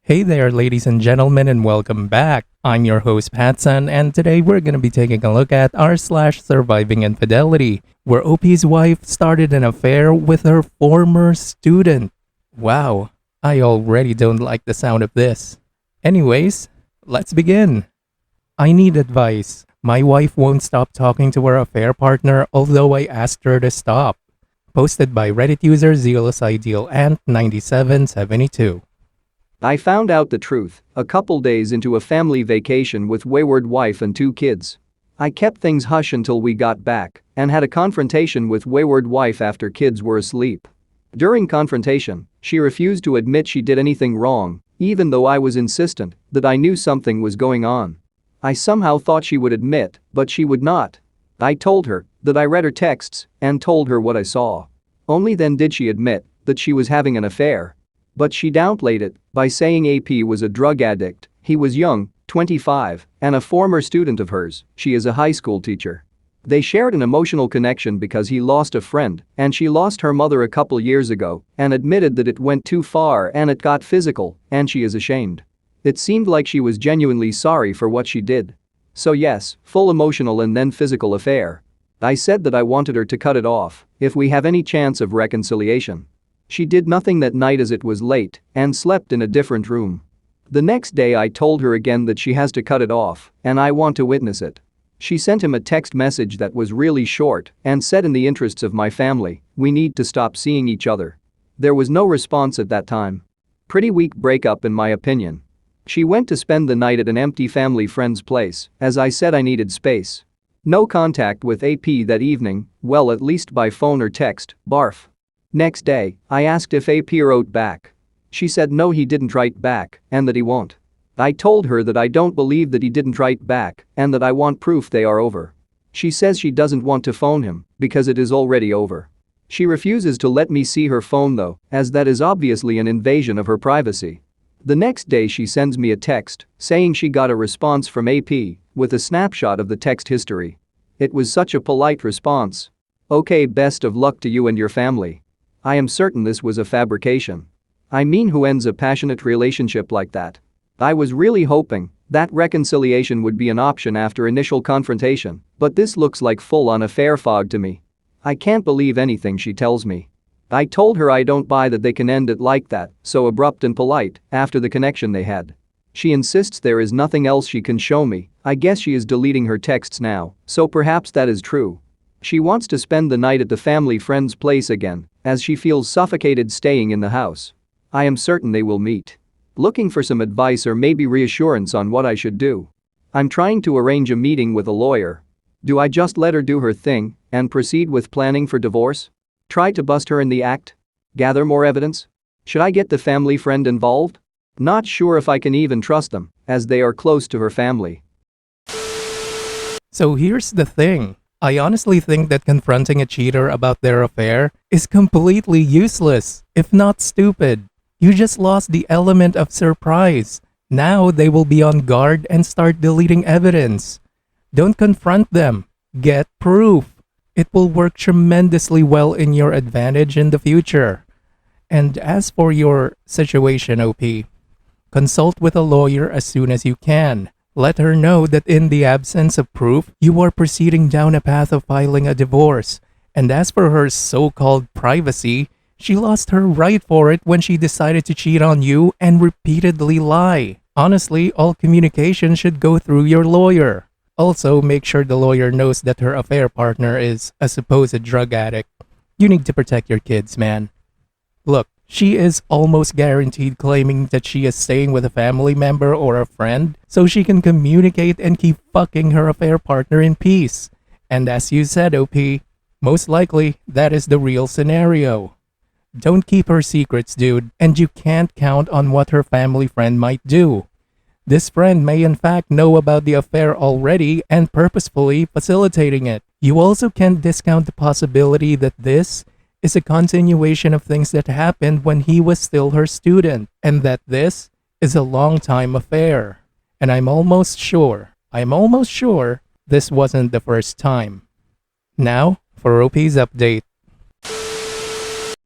Hey there, ladies and gentlemen, and welcome back. I'm your host, PattSun, and today we're going to be taking a look at r/surviving infidelity, where OP's wife started an affair with her former student. Wow, I already don't like the sound of this. Anyways, let's begin. I need advice. My wife won't stop talking to her affair partner, although I asked her to stop. Posted by Reddit user Zealous Ideal Ant 9772. I found out the truth a couple days into a family vacation with wayward wife and 2 kids. I kept things hush until we got back and had a confrontation with wayward wife after kids were asleep. During confrontation, she refused to admit she did anything wrong, even though I was insistent that I knew something was going on. I somehow thought she would admit, but she would not. I told her that I read her texts and told her what I saw. Only then did she admit that she was having an affair. But she downplayed it by saying AP was a drug addict, he was young, 25, and a former student of hers, she is a high school teacher. They shared an emotional connection because he lost a friend and she lost her mother a couple years ago and admitted that it went too far and it got physical and she is ashamed. It seemed like she was genuinely sorry for what she did. So yes, full emotional and then physical affair. I said that I wanted her to cut it off if we have any chance of reconciliation. She did nothing that night as it was late and slept in a different room. The next day I told her again that she has to cut it off and I want to witness it. She sent him a text message that was really short and said, in the interests of my family, we need to stop seeing each other. There was no response at that time. Pretty weak breakup in my opinion. She went to spend the night at an empty family friend's place as I said I needed space. No contact with AP that evening, well, at least by phone or text, barf. Next day, I asked if AP wrote back. She said no, he didn't write back and that he won't. I told her that I don't believe that he didn't write back and that I want proof they are over. She says she doesn't want to phone him because it is already over. She refuses to let me see her phone though, as that is obviously an invasion of her privacy. The next day she sends me a text saying she got a response from AP with a snapshot of the text history. It was such a polite response. Okay, best of luck to you and your family. I am certain this was a fabrication. I mean, who ends a passionate relationship like that? I was really hoping that reconciliation would be an option after initial confrontation, but this looks like full-on affair fog to me. I can't believe anything she tells me. I told her I don't buy that they can end it like that, so abrupt and polite, after the connection they had. She insists there is nothing else she can show me. I guess she is deleting her texts now, so perhaps that is true. She wants to spend the night at the family friend's place again, as she feels suffocated staying in the house. I am certain they will meet. Looking for some advice or maybe reassurance on what I should do. I'm trying to arrange a meeting with a lawyer. Do I just let her do her thing and proceed with planning for divorce? Try to bust her in the act? Gather more evidence? Should I get the family friend involved? Not sure if I can even trust them, as they are close to her family. So here's the thing. I honestly think that confronting a cheater about their affair is completely useless, if not stupid. You just lost the element of surprise. Now they will be on guard and start deleting evidence. Don't confront them. Get proof. It will work tremendously well in your advantage in the future. And as for your situation, OP, consult with a lawyer as soon as you can. Let her know that in the absence of proof, you are proceeding down a path of filing a divorce. And as for her so-called privacy, she lost her right for it when she decided to cheat on you and repeatedly lie. Honestly, all communication should go through your lawyer. Also, make sure the lawyer knows that her affair partner is a supposed drug addict. You need to protect your kids, man. Look, she is almost guaranteed claiming that she is staying with a family member or a friend so she can communicate and keep fucking her affair partner in peace. And as you said, OP, most likely that is the real scenario. Don't keep her secrets, dude, and you can't count on what her family friend might do. This friend may in fact know about the affair already and purposefully facilitating it. You also can't discount the possibility that this is a continuation of things that happened when he was still her student, and that this is a long-time affair. And I'm almost sure this wasn't the first time. Now, for OP's update.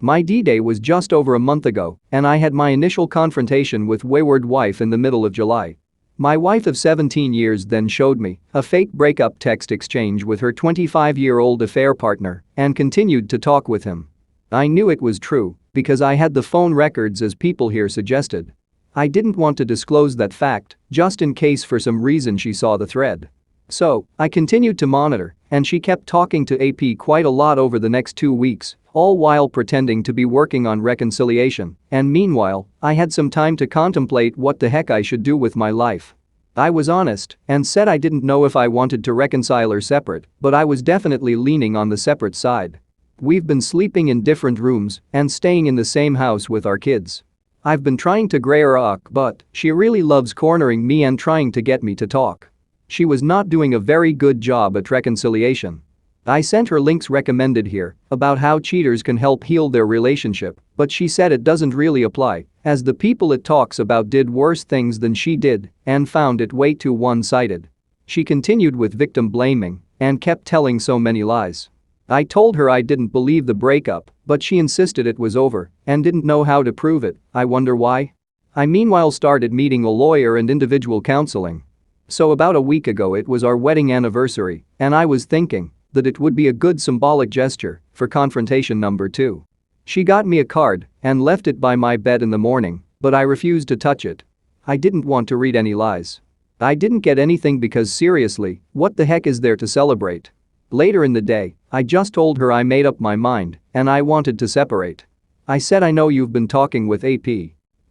My D-Day was just over a month ago, and I had my initial confrontation with wayward wife in the middle of July. My wife of 17 years then showed me a fake breakup text exchange with her 25-year-old affair partner and continued to talk with him. I knew it was true because I had the phone records as people here suggested. I didn't want to disclose that fact just in case for some reason she saw the thread. So, I continued to monitor, and she kept talking to AP quite a lot over the next 2 weeks, all while pretending to be working on reconciliation, and meanwhile, I had some time to contemplate what the heck I should do with my life. I was honest and said I didn't know if I wanted to reconcile or separate, but I was definitely leaning on the separate side. We've been sleeping in different rooms and staying in the same house with our kids. I've been trying to gray her up, but she really loves cornering me and trying to get me to talk. She was not doing a very good job at reconciliation. I sent her links recommended here about how cheaters can help heal their relationship, but she said it doesn't really apply, as the people it talks about did worse things than she did and found it way too one-sided. She continued with victim blaming and kept telling so many lies. I told her I didn't believe the breakup, but she insisted it was over and didn't know how to prove it. I wonder why? I meanwhile started meeting a lawyer and individual counseling. So about a week ago it was our wedding anniversary, and I was thinking that it would be a good symbolic gesture for confrontation number 2. She got me a card and left it by my bed in the morning, but I refused to touch it. I didn't want to read any lies. I didn't get anything because seriously, what the heck is there to celebrate? Later in the day, I just told her I made up my mind and I wanted to separate. I said I know you've been talking with AP.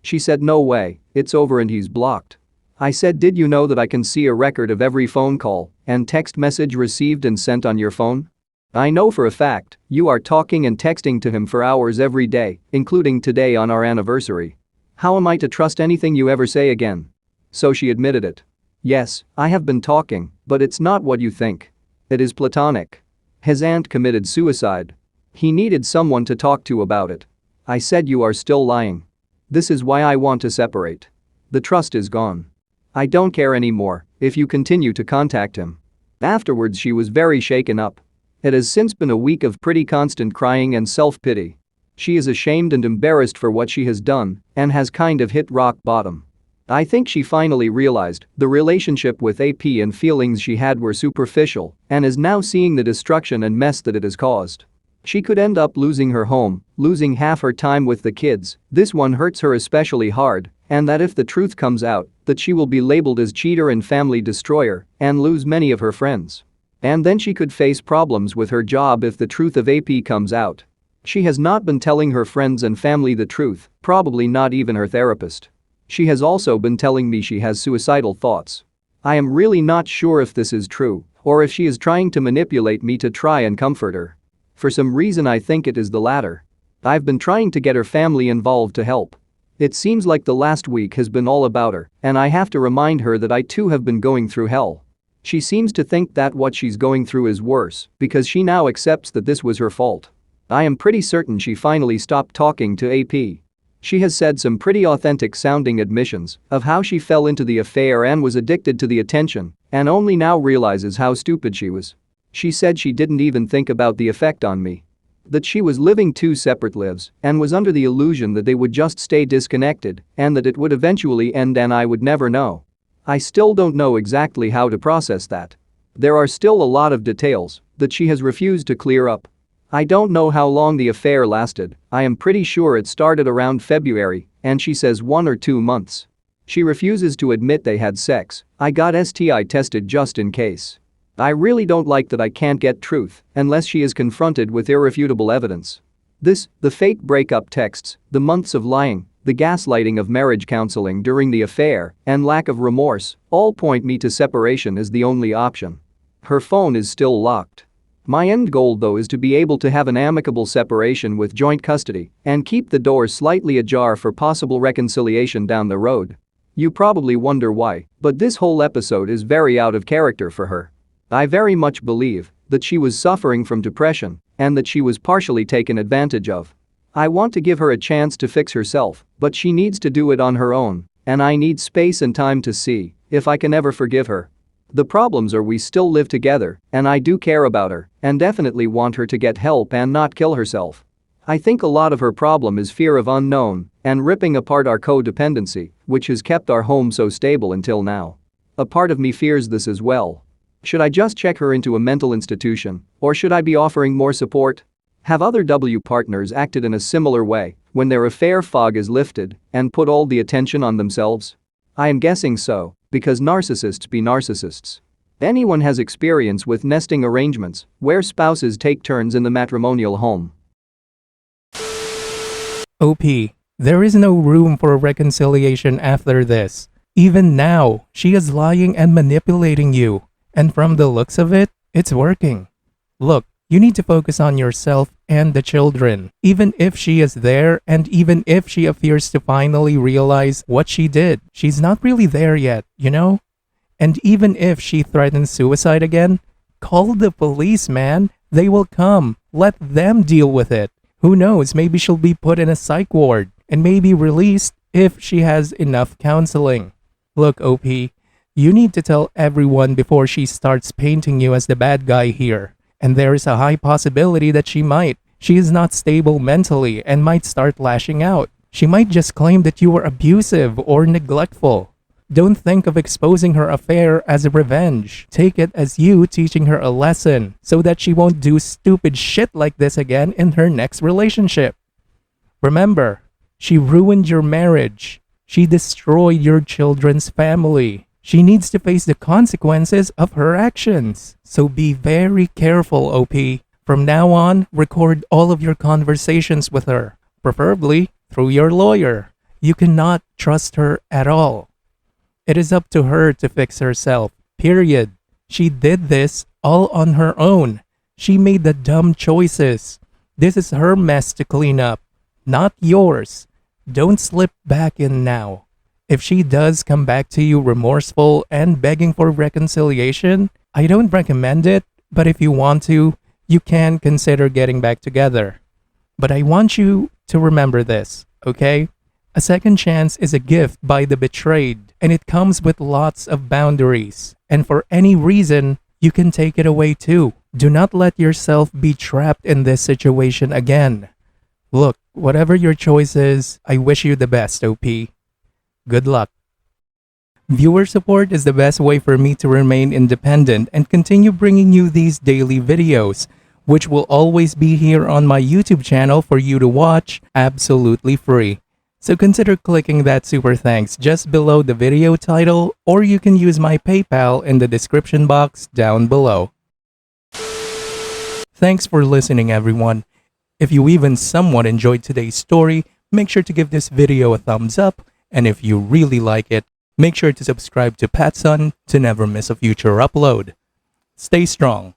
She said no way, it's over and he's blocked. I said did you know that I can see a record of every phone call and text message received and sent on your phone? I know for a fact you are talking and texting to him for hours every day, including today on our anniversary. How am I to trust anything you ever say again? So she admitted it. Yes, I have been talking, but it's not what you think. It is platonic. His aunt committed suicide. He needed someone to talk to about it. I said you are still lying. This is why I want to separate. The trust is gone. I don't care anymore if you continue to contact him. Afterwards she was very shaken up. It has since been a week of pretty constant crying and self-pity. She is ashamed and embarrassed for what she has done and has kind of hit rock bottom. I think she finally realized the relationship with AP and feelings she had were superficial and is now seeing the destruction and mess that it has caused. She could end up losing her home, losing half her time with the kids, this one hurts her especially hard, and that if the truth comes out, that she will be labeled as cheater and family destroyer and lose many of her friends. And then she could face problems with her job if the truth of AP comes out. She has not been telling her friends and family the truth, probably not even her therapist. She has also been telling me she has suicidal thoughts. I am really not sure if this is true or if she is trying to manipulate me to try and comfort her. For some reason I think it is the latter. I've been trying to get her family involved to help. It seems like the last week has been all about her, and I have to remind her that I too have been going through hell. She seems to think that what she's going through is worse because she now accepts that this was her fault. I am pretty certain she finally stopped talking to AP. She has said some pretty authentic sounding admissions of how she fell into the affair and was addicted to the attention and only now realizes how stupid she was. She said she didn't even think about the effect on me. That she was living 2 separate lives and was under the illusion that they would just stay disconnected and that it would eventually end and I would never know. I still don't know exactly how to process that. There are still a lot of details that she has refused to clear up. I don't know how long the affair lasted. I am pretty sure it started around February and she says 1 or 2 months. She refuses to admit they had sex. I got STI tested just in case. I really don't like that I can't get truth unless she is confronted with irrefutable evidence. This, the fake breakup texts, the months of lying, the gaslighting of marriage counseling during the affair, and lack of remorse all point me to separation as the only option. Her phone is still locked. My end goal though is to be able to have an amicable separation with joint custody and keep the door slightly ajar for possible reconciliation down the road. You probably wonder why, but this whole episode is very out of character for her. I very much believe that she was suffering from depression and that she was partially taken advantage of. I want to give her a chance to fix herself, but she needs to do it on her own, and I need space and time to see if I can ever forgive her. The problems are we still live together, and I do care about her and definitely want her to get help and not kill herself. I think a lot of her problem is fear of unknown and ripping apart our codependency, which has kept our home so stable until now. A part of me fears this as well. Should I just check her into a mental institution, or should I be offering more support? Have other W partners acted in a similar way when their affair fog is lifted and put all the attention on themselves? I am guessing so, because narcissists be narcissists. Anyone has experience with nesting arrangements where spouses take turns in the matrimonial home. OP, there is no room for reconciliation after this. Even now, she is lying and manipulating you. And from the looks of it, it's working. Look, you need to focus on yourself and the children. Even if she is there and even if she appears to finally realize what she did, she's not really there yet, you know? And even if she threatens suicide again, call the police, man. They will come. Let them deal with it. Who knows, maybe she'll be put in a psych ward and maybe released if she has enough counseling. Look, OP, you need to tell everyone before she starts painting you as the bad guy here. And there is a high possibility that she might. She is not stable mentally and might start lashing out. She might just claim that you were abusive or neglectful. Don't think of exposing her affair as a revenge. Take it as you teaching her a lesson so that she won't do stupid shit like this again in her next relationship. Remember, she ruined your marriage. She destroyed your children's family. She needs to face the consequences of her actions. So be very careful, OP. From now on, record all of your conversations with her, preferably through your lawyer. You cannot trust her at all. It is up to her to fix herself, period. She did this all on her own. She made the dumb choices. This is her mess to clean up, not yours. Don't slip back in now. If she does come back to you remorseful and begging for reconciliation, I don't recommend it, but if you want to, you can consider getting back together. But I want you to remember this, okay? A second chance is a gift by the betrayed, and it comes with lots of boundaries. And for any reason, you can take it away too. Do not let yourself be trapped in this situation again. Look, whatever your choice is, I wish you the best, OP. Good luck. Viewer support is the best way for me to remain independent and continue bringing you these daily videos, which will always be here on my YouTube channel for you to watch absolutely free. So consider clicking that super thanks just below the video title, or you can use my PayPal in the description box down below. Thanks for listening, everyone. If you even somewhat enjoyed today's story, make sure to give this video a thumbs up, and if you really like it, make sure to subscribe to PattSun to never miss a future upload. Stay strong.